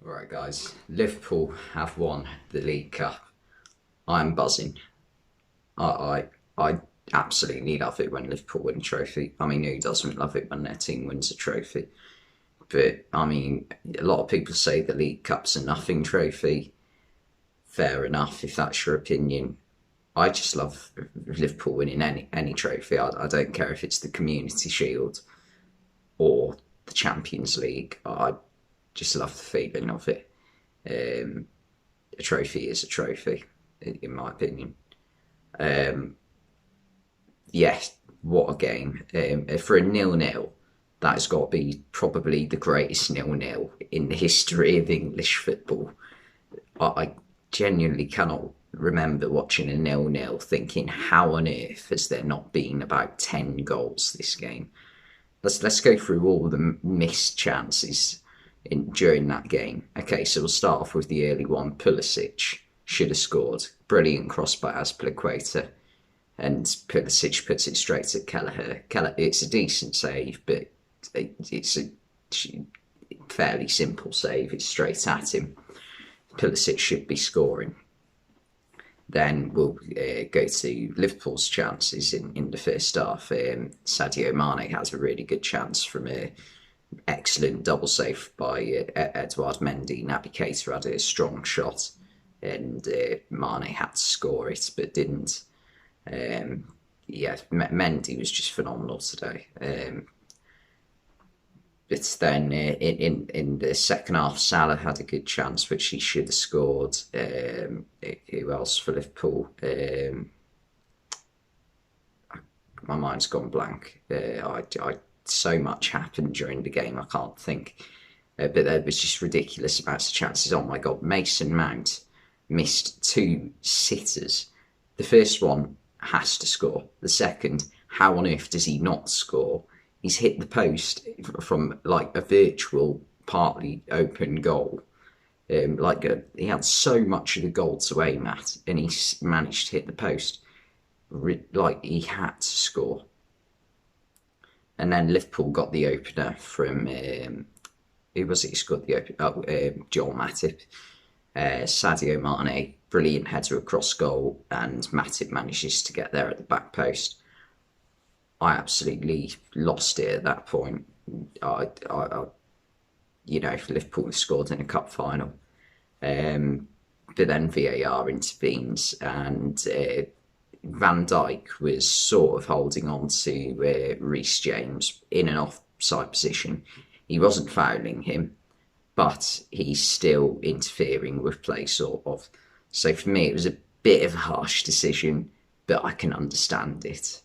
Right, guys. Liverpool have won the League Cup. I'm buzzing. I absolutely love it when Liverpool win a trophy. I mean, who doesn't love it when their team wins a trophy? But I mean, a lot of people say the League Cup's a nothing trophy. Fair enough, if that's your opinion. I just love Liverpool winning any trophy. I don't care if it's the Community Shield or the Champions League. I just love the feeling of it. Um, a trophy is a trophy, in my opinion. Um, yes, what a game. For a nil-nil, that has got to be probably the greatest nil-nil in the history of English football. I genuinely cannot remember watching a nil-nil thinking, how on earth has there not been about 10 goals this game? Let's go through all the missed chances during that game. Okay, so we'll start off with the early one. Pulisic should have scored. Brilliant cross by Azpilicueta, and Pulisic puts it straight at Kelleher. It's a decent save, but it's a fairly simple save. It's straight at him. Pulisic should be scoring. Then we'll go to Liverpool's chances in the first half. Sadio Mane has a really good chance from a excellent double save by Edouard Mendy. Naby Keita had a strong shot, and Mane had to score it, but didn't. Mendy was just phenomenal today. But then in the second half, Salah had a good chance, which he should have scored. Who else for Liverpool? My mind's gone blank. So much happened during the game, I can't think. But there was just ridiculous amounts of chances. Oh my God, Mason Mount missed two sitters. The first one has to score. The second, how on earth does he not score? He's hit the post from like a virtual, partly open goal. He had so much of the goal to aim at, and he managed to hit the post. Like he had to score. And then Liverpool got the opener from who was it? He scored the opener. Joel Matip. Sadio Mane, brilliant header across goal, and Matip manages to get there at the back post. I absolutely lost it at that point. If Liverpool scored in a cup final, but then VAR intervenes, and Van Dijk was sort of holding on to Reece James in an offside position. He wasn't fouling him, but he's still interfering with play, sort of. So for me, it was a bit of a harsh decision, but I can understand it.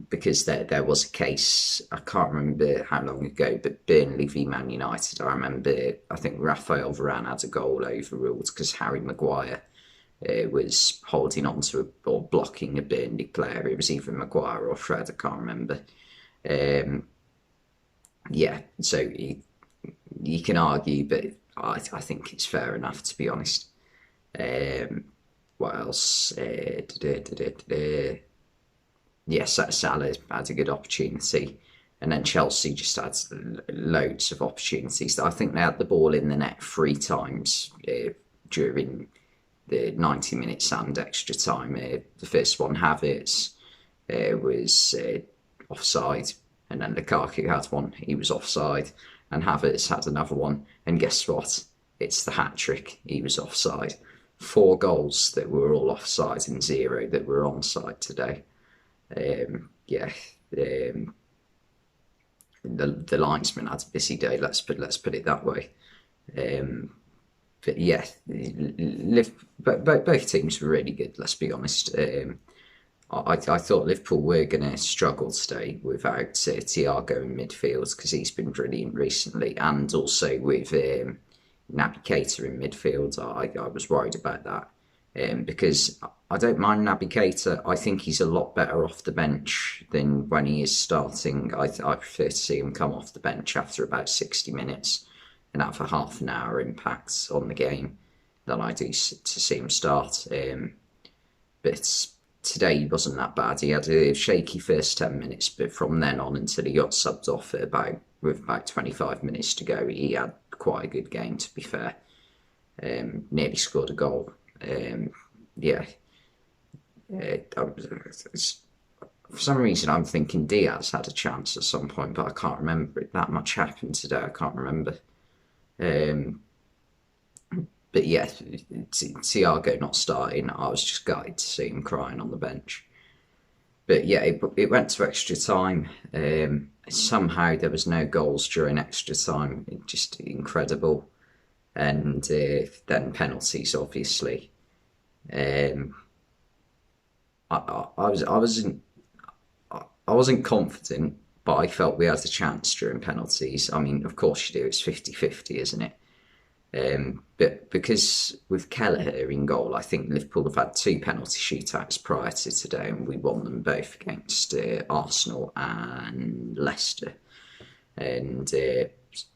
Because there was a case, I can't remember how long ago, but Burnley v Man United, I think Raphael Varane had a goal overruled because Harry Maguire was holding on to or blocking a Burnley player. It was either Maguire or Fred, I can't remember. So you can argue, but I think it's fair enough, to be honest. What else? Salah had a good opportunity, and then Chelsea just had loads of opportunities. I think they had the ball in the net 3 times during the 90 minutes and extra time. The first one, Havertz, was offside, and then Lukaku had one, he was offside, and Havertz had another one, and guess what? It's the hat-trick, he was offside. 4 goals that were all offside and 0 that were onside today. The linesman had a busy day. Let's put it that way. Both teams were really good. Let's be honest. I thought Liverpool were going to struggle today without Thiago in midfield, because he's been brilliant recently, and also with Naby Keita in midfield. I was worried about that. Because I don't mind Naby Keita. I think he's a lot better off the bench than when he is starting. I prefer to see him come off the bench after about 60 minutes and have a half an hour impact on the game than I do to see him start. But today he wasn't that bad. He had a shaky first 10 minutes, but from then on until he got subbed off with about 25 minutes to go, he had quite a good game, to be fair. Nearly scored a goal. Yeah. For some reason, I'm thinking Diaz had a chance at some point, but I can't remember it. That much happened today. I can't remember. But yeah, Thiago not starting, I was just gutted to see him crying on the bench. But yeah, it went to extra time. Somehow there was no goals during extra time. Just incredible. And then penalties, obviously. I wasn't confident, but I felt we had a chance during penalties. I mean, of course you do. It's 50-50, isn't it? But because with Kelleher in goal, I think Liverpool have had 2 penalty shootouts prior to today, and we won them both against Arsenal and Leicester. And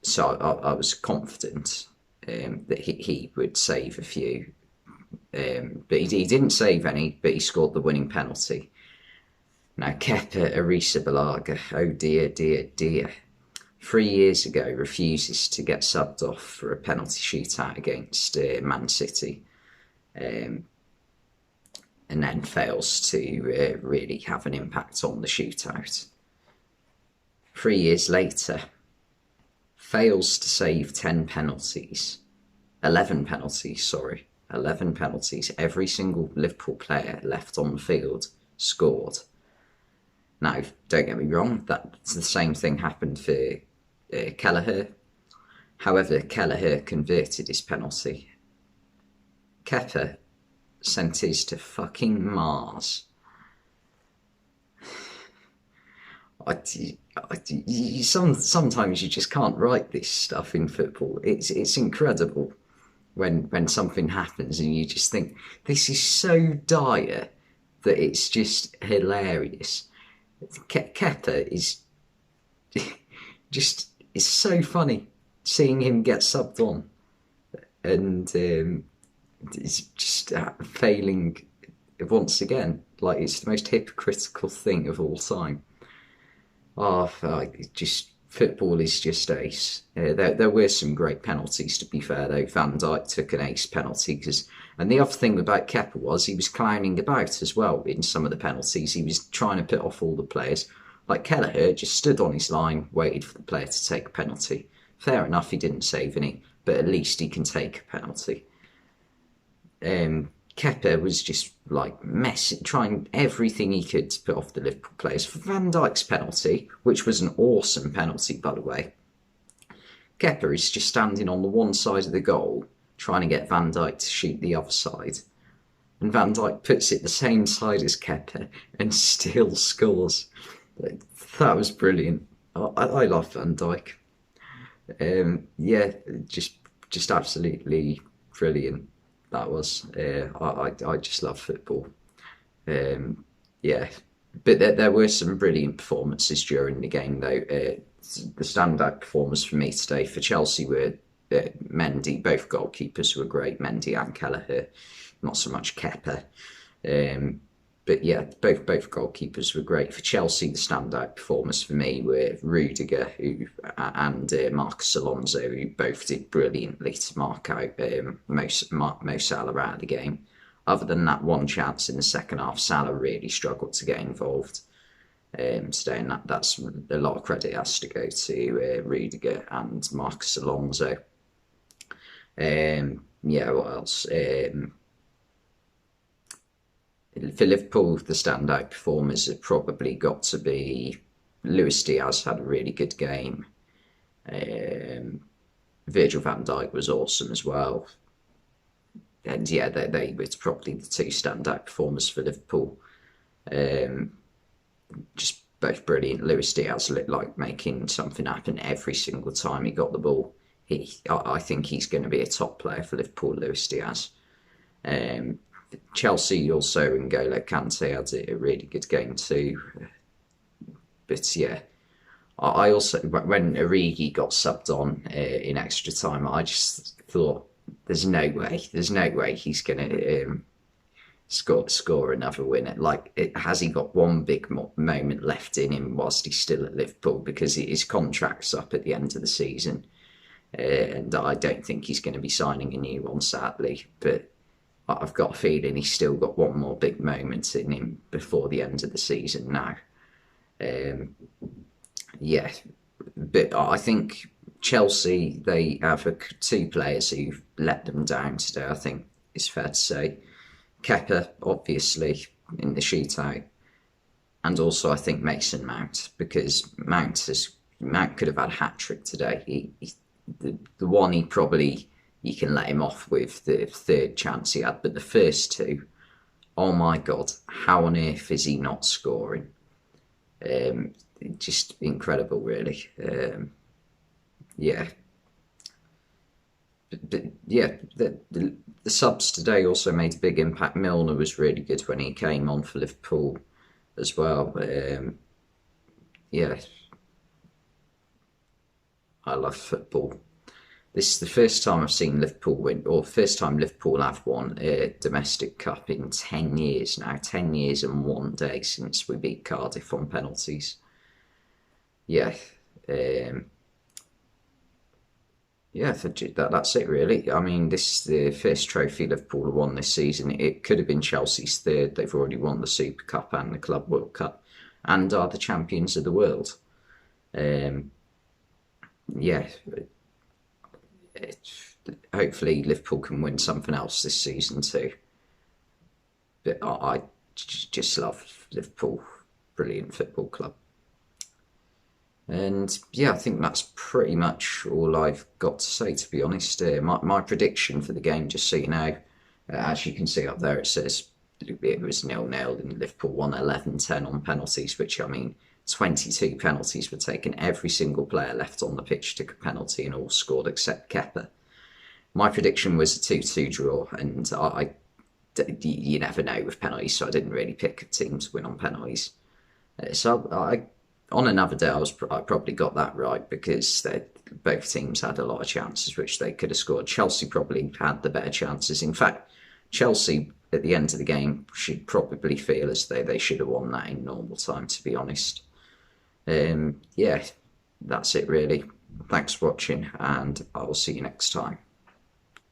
so I was confident that he would save a few. But he didn't save any, but he scored the winning penalty. Now, Kepa Arrizabalaga, oh dear, dear, dear. 3 years ago, refuses to get subbed off for a penalty shootout against Man City, and then fails to really have an impact on the shootout. 3 years later, fails to save 10 penalties. 11 penalties, sorry. 11 penalties. Every single Liverpool player left on the field scored. Now, don't get me wrong, that's the same thing happened for Kelleher. However, Kelleher converted his penalty. Kepa sent his to fucking Mars. Sometimes you just can't write this stuff in football. It's incredible when something happens and you just think, this is so dire that it's just hilarious. Kepa is just, it's so funny seeing him get subbed on, and it's just failing once again. Like, it's the most hypocritical thing of all time. Football is just ace. There were some great penalties, to be fair, though. Van Dijk took an ace penalty, and the other thing about Kepa was he was clowning about as well in some of the penalties. He was trying to put off all the players. Like, Kelleher just stood on his line, waited for the player to take a penalty. Fair enough, he didn't save any, but at least he can take a penalty. Kepa was just like trying everything he could to put off the Liverpool players. For Van Dijk's penalty, which was an awesome penalty, by the way, Kepa is just standing on the one side of the goal, trying to get Van Dijk to shoot the other side. And Van Dijk puts it the same side as Kepa and still scores. That was brilliant. I love Van Dijk. Yeah, just absolutely brilliant. That was. I just love football. Yeah, but there were some brilliant performances during the game, though. The standout performers for me today for Chelsea were Mendy. Both goalkeepers were great, Mendy and Kelleher. Not so much Kepa. But yeah, both goalkeepers were great. For Chelsea, the standout performers for me were Rudiger and Marcus Alonso, who both did brilliantly to mark out Mo Salah out of the game. Other than that one chance in the second half, Salah really struggled to get involved today, and that's a lot of credit has to go to Rudiger and Marcus Alonso. Yeah, what else? For Liverpool, the standout performers have probably got to be Luis Diaz had a really good game. Virgil van Dijk was awesome as well. And yeah, they were probably the 2 standout performers for Liverpool. Just both brilliant. Luis Diaz looked like making something happen every single time he got the ball. I think he's going to be a top player for Liverpool, Luis Diaz. Chelsea also, N'Golo Kante had a really good game too. But yeah, I also, when Origi got subbed on in extra time, I just thought, there's no way he's going to score another winner. Like, has he got one big moment left in him whilst he's still at Liverpool? Because his contract's up at the end of the season. and I don't think he's going to be signing a new one, sadly. But I've got a feeling he's still got one more big moment in him before the end of the season now. Um, yeah, but I think Chelsea, they have two players who've let them down today, I think it's fair to say. Kepa, obviously, in the shootout, and also I think Mason Mount, because Mount could have had a hat trick today. The one he probably, you can let him off with the third chance he had, but the first two, oh my god, how on earth is he not scoring? Um, just incredible, really. Yeah, but yeah, the subs today also made a big impact. Milner was really good when he came on for Liverpool as well. Yeah, I love football. This is the first time I've seen Liverpool win, or first time Liverpool have won a domestic cup in 10 years now. 10 years and 1 day since we beat Cardiff on penalties. Yeah, um, yeah, that's it really. I mean, this is the first trophy Liverpool have won this season. It could have been Chelsea's third. They've already won the Super Cup and the Club World Cup, and are the champions of the world. Um, yeah, it, hopefully Liverpool can win something else this season too. But I just love Liverpool, brilliant football club. And yeah, I think that's pretty much all I've got to say, to be honest. My prediction for the game, just so you know, as you can see up there, it says it was 0-0 and Liverpool won 11-10 on penalties, which, I mean, 22 penalties were taken. Every single player left on the pitch took a penalty and all scored except Kepa. My prediction was a 2-2 draw, and you never know with penalties, so I didn't really pick a team to win on penalties. On another day, I probably got that right, because both teams had a lot of chances which they could have scored. Chelsea probably had the better chances. In fact, Chelsea at the end of the game should probably feel as though they should have won that in normal time, to be honest. Yeah, that's it really. Thanks for watching, and I'll see you next time.